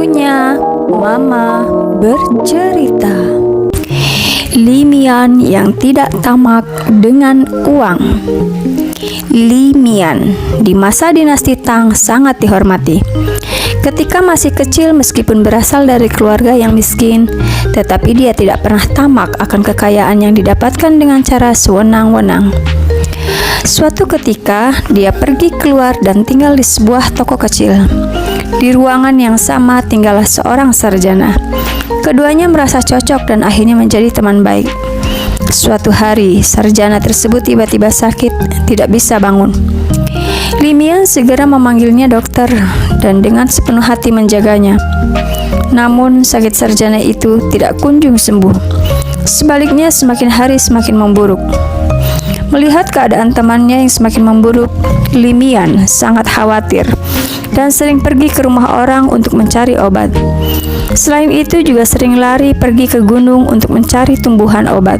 Waktunya Mama bercerita. Limian yang tidak tamak dengan uang. Limian di masa dinasti Tang sangat dihormati. Ketika masih kecil, meskipun berasal dari keluarga yang miskin, tetapi dia tidak pernah tamak akan kekayaan yang didapatkan dengan cara sewenang-wenang. Suatu ketika, dia pergi keluar dan tinggal di sebuah toko kecil. Di ruangan yang sama tinggallah seorang sarjana. Keduanya merasa cocok dan akhirnya menjadi teman baik. Suatu hari, sarjana tersebut tiba-tiba sakit, tidak bisa bangun. Limian segera memanggilnya dokter dan dengan sepenuh hati menjaganya. Namun, sakit sarjana itu tidak kunjung sembuh. Sebaliknya, semakin hari semakin memburuk. Melihat keadaan temannya yang semakin memburuk, Limian sangat khawatir dan sering pergi ke rumah orang untuk mencari obat. Selain itu juga sering lari pergi ke gunung untuk mencari tumbuhan obat.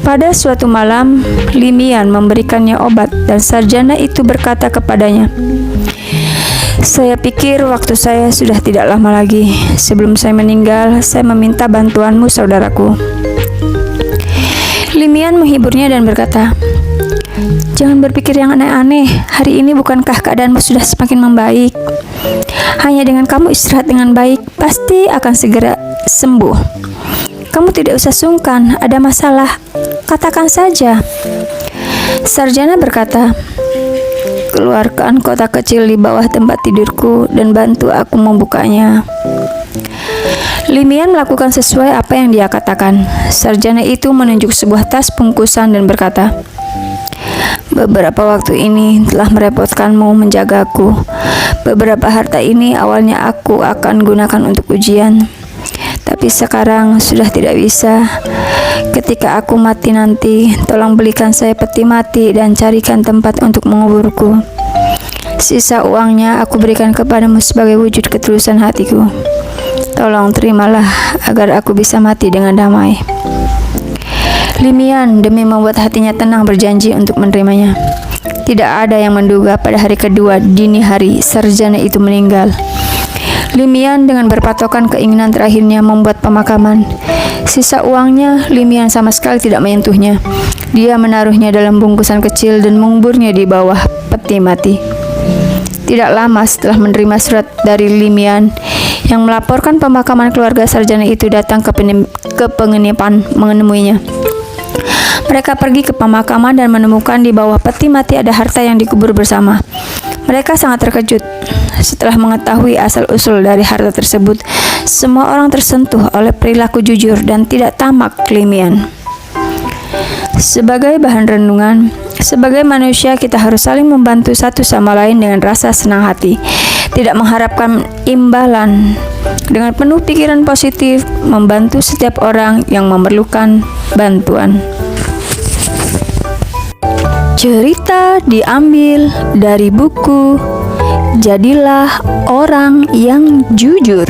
Pada suatu malam, Limian memberikannya obat dan sarjana itu berkata kepadanya, "Saya pikir waktu saya sudah tidak lama lagi. Sebelum saya meninggal, saya meminta bantuanmu, saudaraku." Limian menghiburnya dan berkata, "Jangan berpikir yang aneh-aneh. Hari ini bukankah keadaanmu sudah semakin membaik? Hanya dengan kamu istirahat dengan baik, pasti akan segera sembuh. Kamu tidak usah sungkan, ada masalah, katakan saja." Sarjana berkata, "Keluarkan kotak kecil di bawah tempat tidurku dan bantu aku membukanya." Limian melakukan sesuai apa yang dia katakan. Sarjana itu menunjuk sebuah tas bungkusan dan berkata, "Beberapa waktu ini telah merepotkanmu menjagaku. Beberapa harta ini awalnya aku akan gunakan untuk ujian, tapi sekarang sudah tidak bisa. Ketika aku mati nanti, tolong belikan saya peti mati dan carikan tempat untuk menguburku. Sisa uangnya aku berikan kepadamu sebagai wujud ketulusan hatiku. Tolong terimalah agar aku bisa mati dengan damai." Limian demi membuat hatinya tenang berjanji untuk menerimanya. Tidak ada yang menduga pada hari kedua dini hari sarjana itu meninggal. Limian dengan berpatokan keinginan terakhirnya membuat pemakaman. Sisa uangnya Limian sama sekali tidak menyentuhnya. Dia menaruhnya dalam bungkusan kecil dan menguburnya di bawah peti mati. Tidak lama setelah menerima surat dari Limian yang melaporkan pemakaman, keluarga sarjana itu datang ke penginapan menemuinya. Mereka pergi ke pemakaman dan menemukan di bawah peti mati ada harta yang dikubur bersama. Mereka sangat terkejut. Setelah mengetahui asal-usul dari harta tersebut, semua orang tersentuh oleh perilaku jujur dan tidak tamak Limian. Sebagai bahan renungan, sebagai manusia kita harus saling membantu satu sama lain dengan rasa senang hati, tidak mengharapkan imbalan. Dengan penuh pikiran positif, membantu setiap orang yang memerlukan bantuan. Cerita diambil dari buku Jadilah Orang yang Jujur.